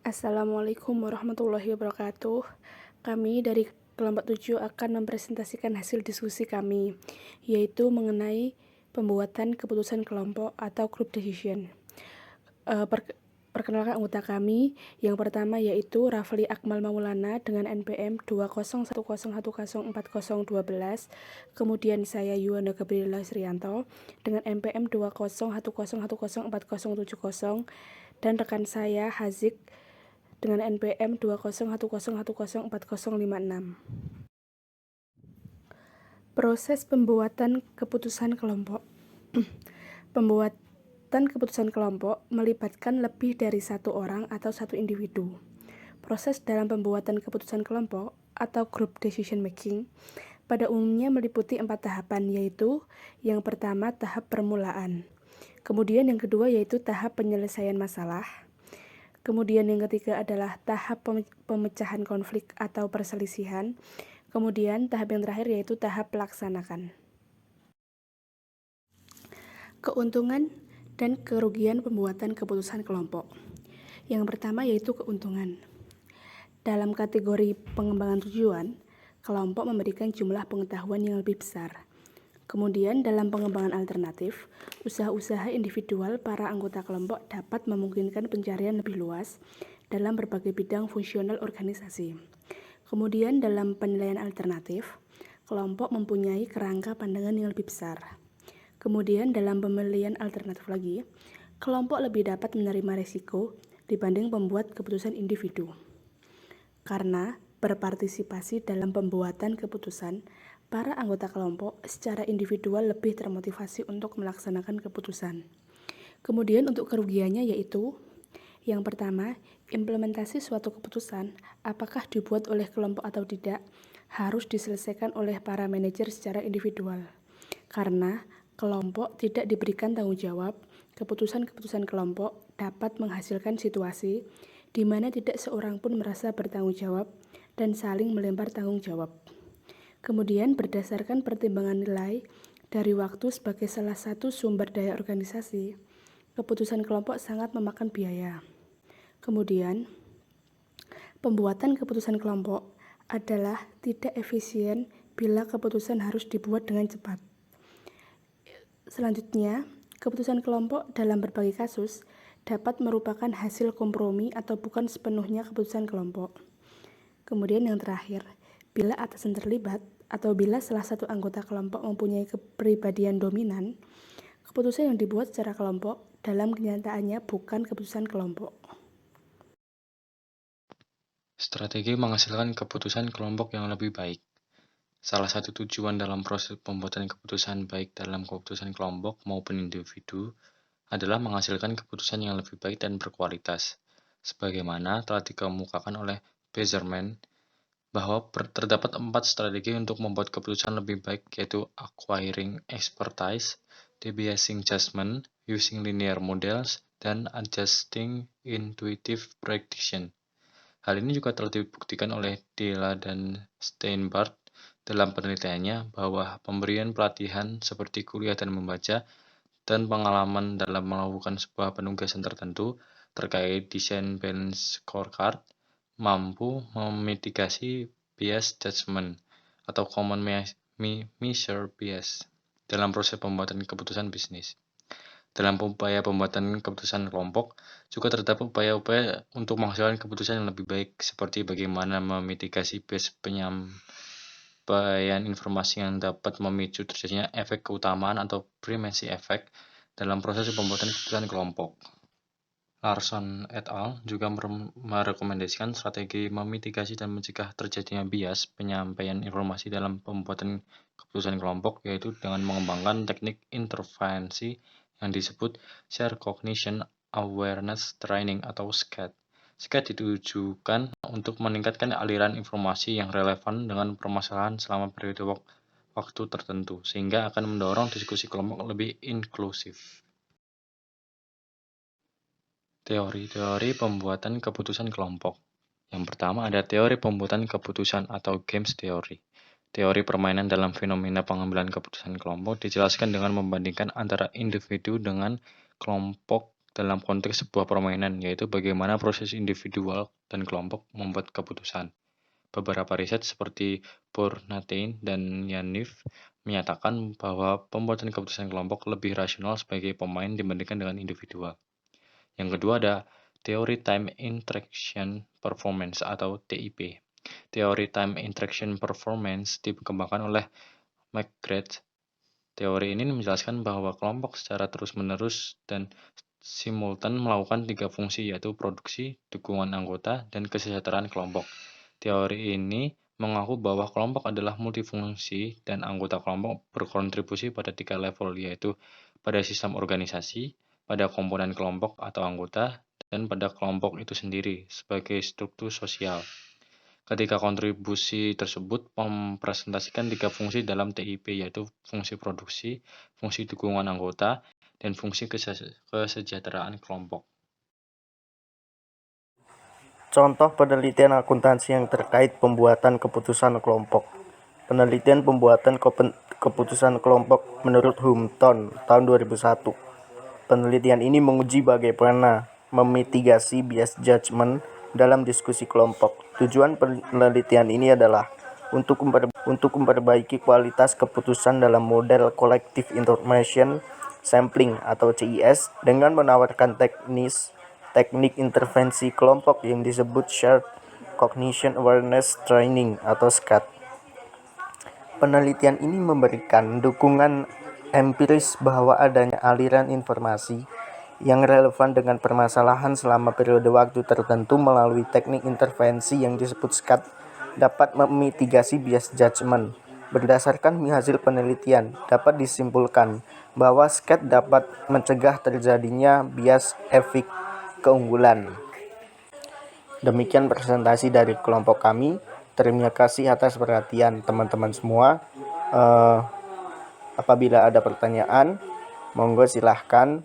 Assalamualaikum warahmatullahi wabarakatuh. Kami dari kelompok 7 akan mempresentasikan hasil diskusi kami, yaitu mengenai pembuatan keputusan kelompok atau group decision. Perkenalkan anggota kami. Yang pertama yaitu Rafli Akmal Maulana dengan NPM 20101104012. Kemudian saya Yuwana Gabriela Srianto dengan NPM 20101104070. Dan rekan saya Hazik dengan NPM 20110104056. Proses pembuatan keputusan kelompok. Pembuatan keputusan kelompok melibatkan lebih dari satu orang atau satu individu. Proses dalam pembuatan keputusan kelompok atau group decision making pada umumnya meliputi 4 tahapan, yaitu yang pertama tahap permulaan, kemudian yang kedua yaitu tahap penyelesaian masalah, kemudian yang ketiga adalah tahap pemecahan konflik atau perselisihan, kemudian tahap yang terakhir yaitu tahap pelaksanakan. Keuntungan dan kerugian pembuatan keputusan kelompok. Yang pertama yaitu keuntungan. Dalam kategori pengembangan tujuan, kelompok memberikan jumlah pengetahuan yang lebih besar. Kemudian dalam pengembangan alternatif, usaha-usaha individual para anggota kelompok dapat memungkinkan pencarian lebih luas dalam berbagai bidang fungsional organisasi. Kemudian dalam penilaian alternatif, kelompok mempunyai kerangka pandangan yang lebih besar. Kemudian dalam pemilihan alternatif lagi, kelompok lebih dapat menerima risiko dibanding pembuat keputusan individu. Karena berpartisipasi dalam pembuatan keputusan, para anggota kelompok secara individual lebih termotivasi untuk melaksanakan keputusan. Kemudian untuk kerugiannya yaitu, yang pertama, implementasi suatu keputusan, apakah dibuat oleh kelompok atau tidak, harus diselesaikan oleh para manajer secara individual. Karena kelompok tidak diberikan tanggung jawab, keputusan-keputusan kelompok dapat menghasilkan situasi di mana tidak seorang pun merasa bertanggung jawab dan saling melempar tanggung jawab. Kemudian berdasarkan pertimbangan nilai dari waktu sebagai salah satu sumber daya organisasi, keputusan kelompok sangat memakan biaya. Kemudian, pembuatan keputusan kelompok adalah tidak efisien bila keputusan harus dibuat dengan cepat. Selanjutnya, keputusan kelompok dalam berbagai kasus dapat merupakan hasil kompromi atau bukan sepenuhnya keputusan kelompok. Kemudian yang terakhir, bila atasan terlibat atau bila salah satu anggota kelompok mempunyai kepribadian dominan, keputusan yang dibuat secara kelompok dalam kenyataannya bukan keputusan kelompok. Strategi menghasilkan keputusan kelompok yang lebih baik. Salah satu tujuan dalam proses pembuatan keputusan baik dalam keputusan kelompok maupun individu adalah menghasilkan keputusan yang lebih baik dan berkualitas. Sebagaimana telah dikemukakan oleh Beserman, bahwa terdapat 4 strategi untuk membuat keputusan lebih baik, yaitu acquiring expertise, debiasing judgment, using linear models, dan adjusting intuitive prediction. Hal ini juga telah dibuktikan oleh Della dan Steinbart dalam penelitiannya bahwa pemberian pelatihan seperti kuliah dan membaca dan pengalaman dalam melakukan sebuah penugasan tertentu terkait desain balance scorecard mampu memitigasi bias judgment atau common measure bias dalam proses pembuatan keputusan bisnis. Dalam upaya pembuatan keputusan kelompok, juga terdapat upaya-upaya untuk menghasilkan keputusan yang lebih baik, seperti bagaimana memitigasi bias penyampaian informasi yang dapat memicu terjadinya efek keutamaan atau primacy effect dalam proses pembuatan keputusan kelompok. Larson et al. Juga merekomendasikan strategi memitigasi dan mencegah terjadinya bias penyampaian informasi dalam pembuatan keputusan kelompok, yaitu dengan mengembangkan teknik intervensi yang disebut Shared Cognition Awareness Training atau SCAT. SCAT ditujukan untuk meningkatkan aliran informasi yang relevan dengan permasalahan selama periode waktu tertentu, sehingga akan mendorong diskusi kelompok lebih inklusif. Teori-teori pembuatan keputusan kelompok. Yang pertama ada teori pembuatan keputusan atau games theory. Teori permainan dalam fenomena pengambilan keputusan kelompok dijelaskan dengan membandingkan antara individu dengan kelompok dalam konteks sebuah permainan, yaitu bagaimana proses individual dan kelompok membuat keputusan. Beberapa riset seperti Bornstein dan Yaniv menyatakan bahwa pembuatan keputusan kelompok lebih rasional sebagai pemain dibandingkan dengan individual. Yang kedua ada teori Time Interaction Performance atau TIP. Teori Time Interaction Performance dikembangkan oleh McGrath. Teori ini menjelaskan bahwa kelompok secara terus-menerus dan simultan melakukan 3 fungsi, yaitu produksi, dukungan anggota, dan kesejahteraan kelompok. Teori ini mengaku bahwa kelompok adalah multifungsi dan anggota kelompok berkontribusi pada 3 level, yaitu pada sistem organisasi, pada komponen kelompok atau anggota, dan pada kelompok itu sendiri sebagai struktur sosial. Ketika kontribusi tersebut mempresentasikan 3 fungsi dalam TIP, yaitu fungsi produksi, fungsi dukungan anggota, dan fungsi kesejahteraan kelompok. Contoh penelitian akuntansi yang terkait pembuatan keputusan kelompok. Penelitian pembuatan keputusan kelompok menurut Humpton tahun 2001. Penelitian ini menguji bagaimana memitigasi bias judgment dalam diskusi kelompok. Tujuan penelitian ini adalah untuk memperbaiki kualitas keputusan dalam model Collective Information Sampling atau CIS dengan menawarkan teknik intervensi kelompok yang disebut Shared Cognition Awareness Training atau SCAT. Penelitian ini memberikan dukungan empiris bahwa adanya aliran informasi yang relevan dengan permasalahan selama periode waktu tertentu melalui teknik intervensi yang disebut SCAT dapat memitigasi bias judgment. Berdasarkan hasil penelitian, dapat disimpulkan bahwa SCAT dapat mencegah terjadinya bias efek keunggulan. Demikian presentasi dari kelompok kami. Terima kasih atas perhatian teman-teman semua. Apabila ada pertanyaan, monggo silahkan